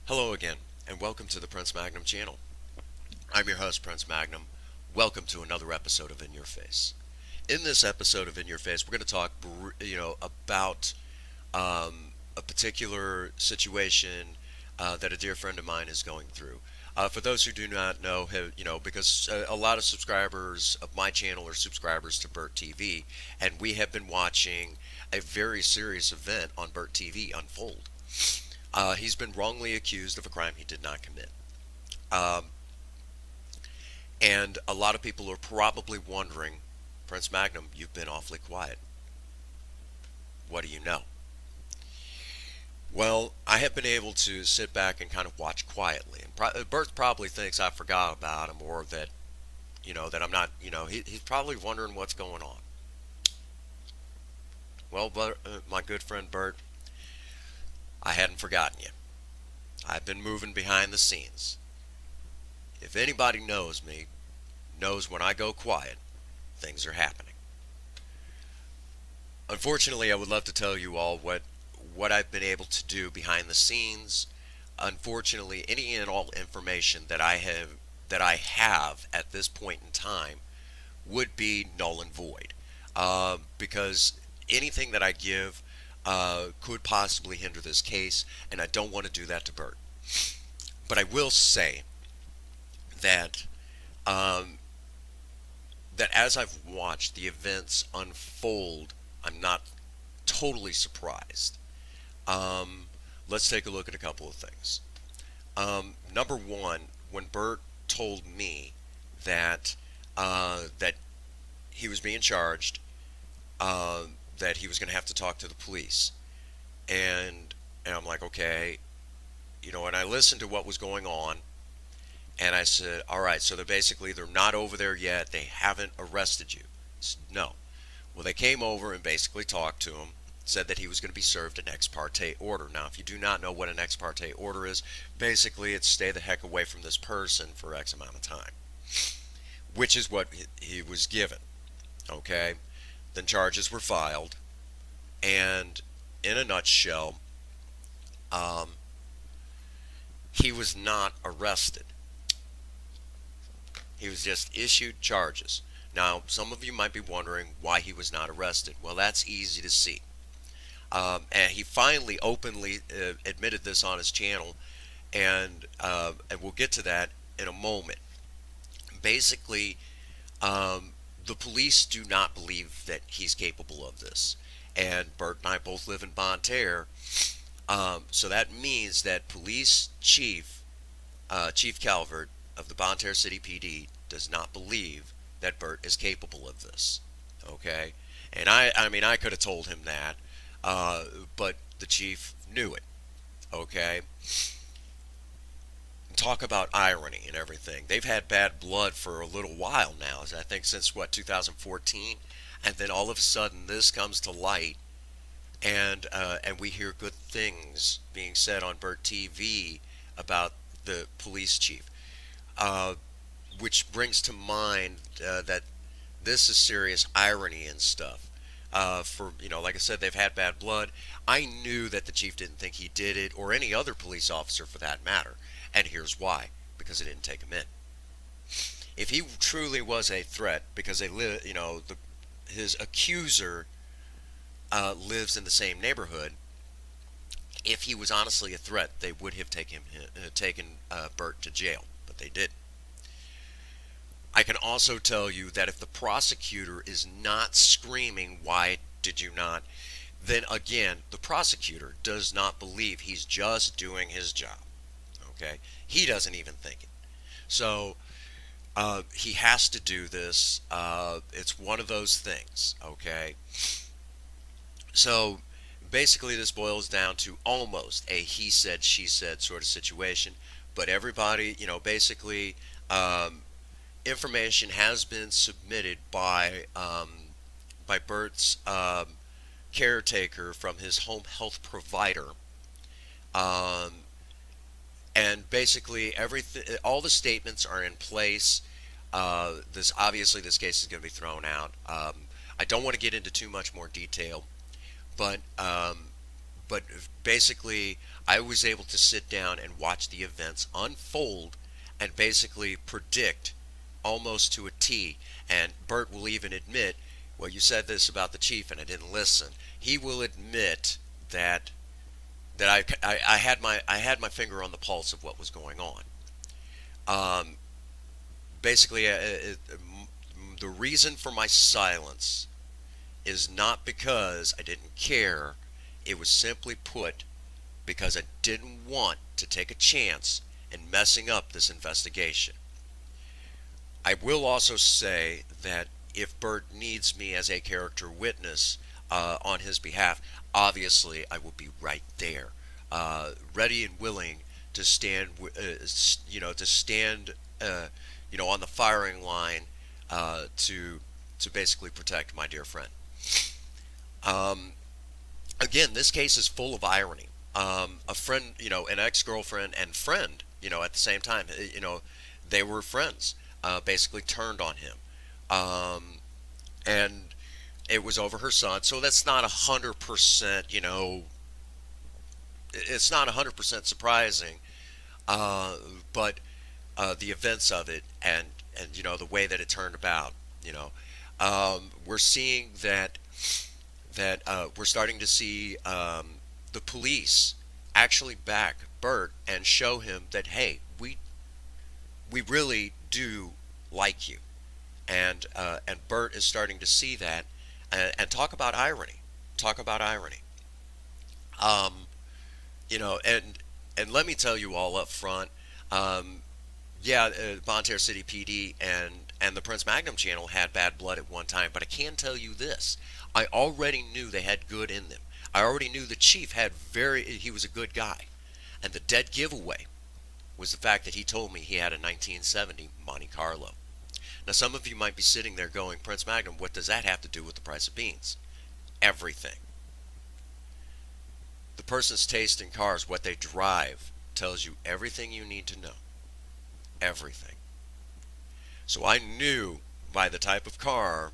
Hello again, and welcome to the Prince Magnum channel. I'm your host, Prince Magnum. Welcome to another episode of In Your Face. In this episode of In Your Face, we're going to talk, about a particular situation that a dear friend of mine is going through. For those who do not know, because a lot of subscribers of my channel are subscribers to Burt TV, and we have been watching a very serious event on Burt TV unfold. He's been wrongly accused of a crime he did not commit. Um, and a lot of people are probably wondering, Prince Magnum, you've been awfully quiet. What do you know? Well, I have been able to sit back and kind of watch quietly. And Bert probably thinks I forgot about him, or that, that I'm not, he's probably wondering what's going on. Well, my good friend Bert, I hadn't forgotten you. I've been moving behind the scenes. If anybody knows me, knows when I go quiet, things are happening. Unfortunately, I would love to tell you all what I've been able to do behind the scenes. Unfortunately, any and all information that I have at this point in time would be null and void, because anything that I give could possibly hinder this case, and I don't want to do that to Bert. But I will say that um, that as I've watched the events unfold, I'm not totally surprised. Um, let's take a look at a couple of things. Number one, when Bert told me that he was being charged, uh, that he was going to have to talk to the police, and I'm like, okay, and I listened to what was going on, and I said, all right, so they're not over there yet. They haven't arrested you. He said, no. Well, they came over and basically talked to him, said that he was going to be served an ex parte order. Now, if you do not know what an ex parte order is, basically it's stay the heck away from this person for X amount of time, which is what he was given. Okay? Then charges were filed, and in a nutshell, um, he was not arrested. He was just issued charges. Now, some of you might be wondering why he was not arrested. Well, that's easy to see. And he finally openly admitted this on his channel, and we'll get to that in a moment. Basically, the police do not believe that he's capable of this. And Bert and I both live in Bonne Terre, so that means that police chief, Chief Calvert of the Bonne Terre City PD, does not believe that Bert is capable of this. Okay? And I mean, I could have told him that, uh, but the chief knew it. Okay? Talk about irony and everything. They've had bad blood for a little while now, I think since what, 2014? And then all of a sudden this comes to light, and we hear good things being said on Burt TV about the police chief, uh, which brings to mind that this is serious irony and stuff. For like I said, they've had bad blood. I knew that the chief didn't think he did it, or any other police officer for that matter, and here's why: because they didn't take him in. If he truly was a threat, because his accuser lives in the same neighborhood. If he was honestly a threat, they would have taken Burt to jail, but they didn't. I can also tell you that if the prosecutor is not screaming, "Why did you not?" then again, the prosecutor does not believe he's just doing his job. Okay? He doesn't even think it. So, he has to do this. It's one of those things. Okay? So, basically, this boils down to almost a he said, she said sort of situation. But everybody, basically, information has been submitted by Bert's caretaker from his home health provider, um, and basically everything, all the statements are in place. This obviously this case is going to be thrown out. I don't want to get into too much more detail, but but basically, I was able to sit down and watch the events unfold and basically predict almost to a T. And Burt will even admit, well, you said this about the chief and I didn't listen. He will admit that I had my finger on the pulse of what was going on. Um, basically, the reason for my silence is not because I didn't care. It was simply put because I didn't want to take a chance in messing up this investigation. I will also say that if Burt needs me as a character witness on his behalf, obviously I will be right there, ready and willing to stand, to stand, on the firing line to basically protect my dear friend. Um, Again, this case is full of irony. A friend, an ex-girlfriend and friend, at the same time, they were friends, basically turned on him. Um, and it was over her son. So that's not 100%, it's not 100% surprising. But the events of it and the way that it turned about, we're seeing that we're starting to see the police actually back Burt and show him that, hey, we really do like you, and Burt is starting to see that, and talk about irony, talk about irony. Um, and let me tell you all up front, um, yeah, Bonterre City PD and the Prince Magnum channel had bad blood at one time, but I can tell you this: I already knew they had good in them. I already knew the chief he was a good guy, and the dead giveaway was the fact that he told me he had a 1970 Monte Carlo. Now, some of you might be sitting there going, Prince Magnum, what does that have to do with the price of beans? Everything. The person's taste in cars, what they drive, tells you everything you need to know. Everything. So I knew by the type of car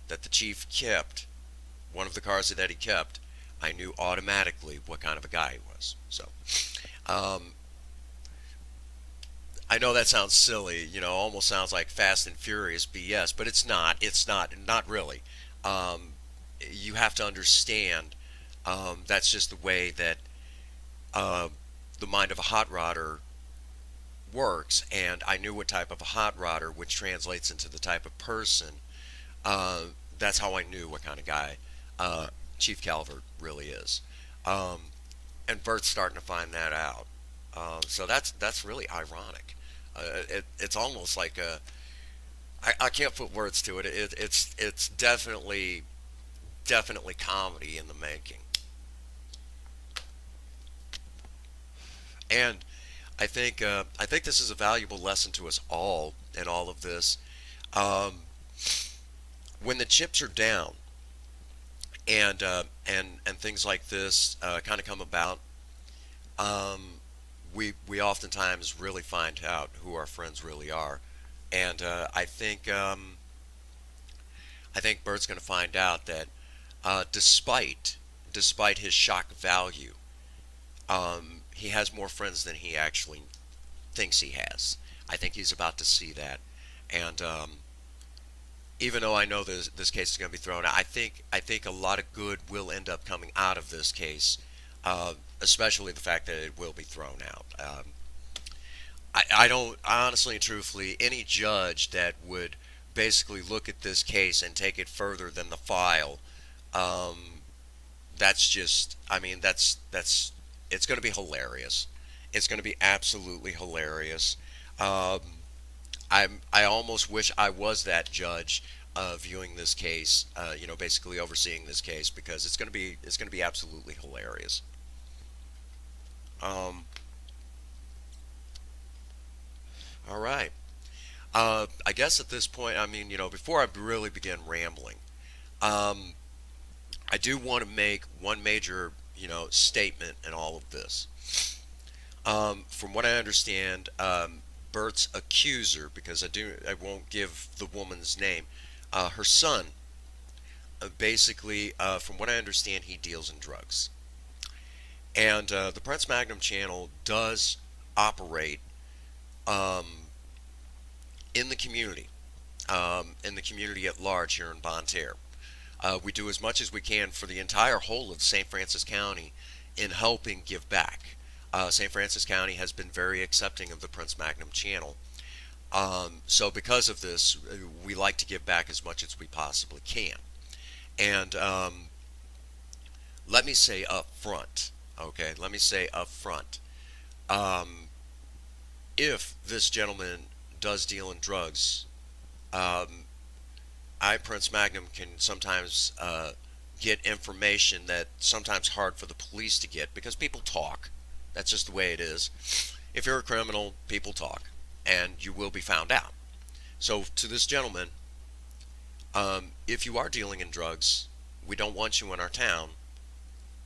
that the chief kept, one of the cars that he kept, I knew automatically what kind of a guy he was. So, um, I know that sounds silly, almost sounds like Fast and Furious BS, but it's not. It's not really. Um, you have to understand that's just the way that uh, the mind of a hot rodder works, and I knew what type of a hot rodder, which translates into the type of person. Uh, that's how I knew what kind of guy uh, Chief Calvert really is. Um, and Bert's starting to find that out. So that's really ironic. It's almost like I can't put words to it. It's definitely comedy in the making. And I think this is a valuable lesson to us all in all of this. Um, when the chips are down and things like this kind of come about, um, we oftentimes really find out who our friends really are, and I think Bert's going to find out that despite his shock value, he has more friends than he actually thinks he has. I think he's about to see that, and even though I know this case is going to be thrown out, I think a lot of good will end up coming out of this case, especially the fact that it will be thrown out. I don't honestly and truthfully, any judge that would basically look at this case and take it further than the file, um, that's just, I mean, that's it's going to be hilarious. It's going to be absolutely hilarious. Um, I almost wish I was that judge viewing this case, basically overseeing this case, because it's going to be absolutely hilarious. Um, all right. I guess at this point, I mean, before I really begin rambling, um, I do want to make one major, statement in all of this. From what I understand, Bert's accuser, because I won't give the woman's name, her son, basically, from what I understand, he deals in drugs. And the Prince Magnum channel does operate um, in the community at large here in Bonne Terre. We do as much as we can for the entire whole of St. Francis County in helping give back. St. Francis County has been very accepting of the Prince Magnum channel. So because of this, we like to give back as much as we possibly can. And let me say up front, okay, let me say up front, um, if this gentleman does deal in drugs, um, I, Prince Magnum, can sometimes get information that sometimes hard for the police to get because people talk. That's just the way it is. If you're a criminal, people talk, and you will be found out. So to this gentleman, if you are dealing in drugs, we don't want you in our town,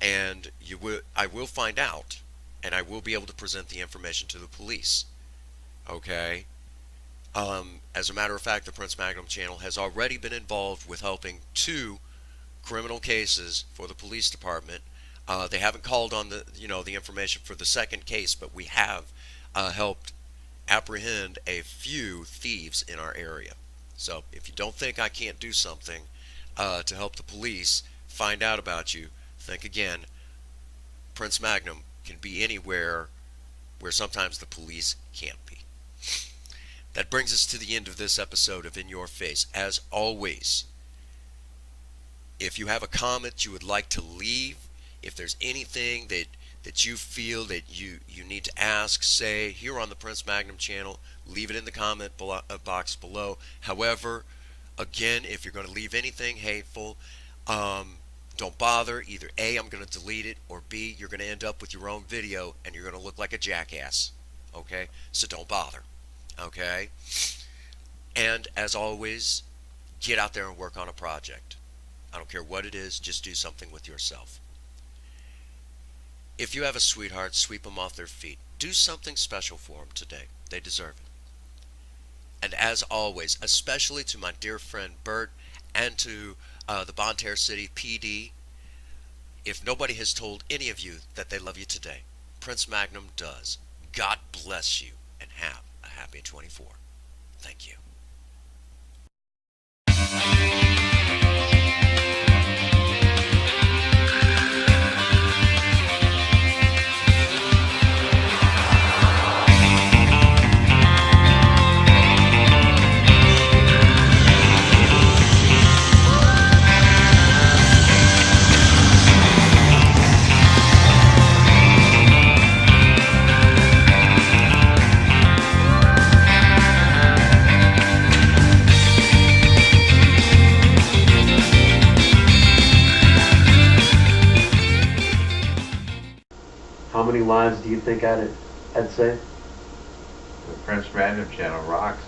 and I will find out, and I will be able to present the information to the police. Okay. As a matter of fact, the Prince Magnum channel has already been involved with helping two criminal cases for the police department. They haven't called on the information for the second case, but we have helped apprehend a few thieves in our area. So if you don't think I can't do something to help the police find out about you, think again. Prince Magnum can be anywhere where sometimes the police can't be. That brings us to the end of this episode of In Your Face. As always, if you have a comment you would like to leave, if there's anything that you feel that you need to ask, say, here on the Prince Magnum channel, leave it in the comment box below. However, again, if you're going to leave anything hateful, don't bother. Either A, I'm going to delete it, or B, you're going to end up with your own video and you're going to look like a jackass. Okay? So don't bother. Okay? And as always, get out there and work on a project. I don't care what it is, just do something with yourself. If you have a sweetheart, sweep them off their feet. Do something special for them today. They deserve it. And as always, especially to my dear friend Burt and to the Bonne Terre City PD, if nobody has told any of you that they love you today, Prince Magnum does. God bless you and have a happy 24. Thank you. How many lives do you think I'd say? The Prince Magnum channel rocks.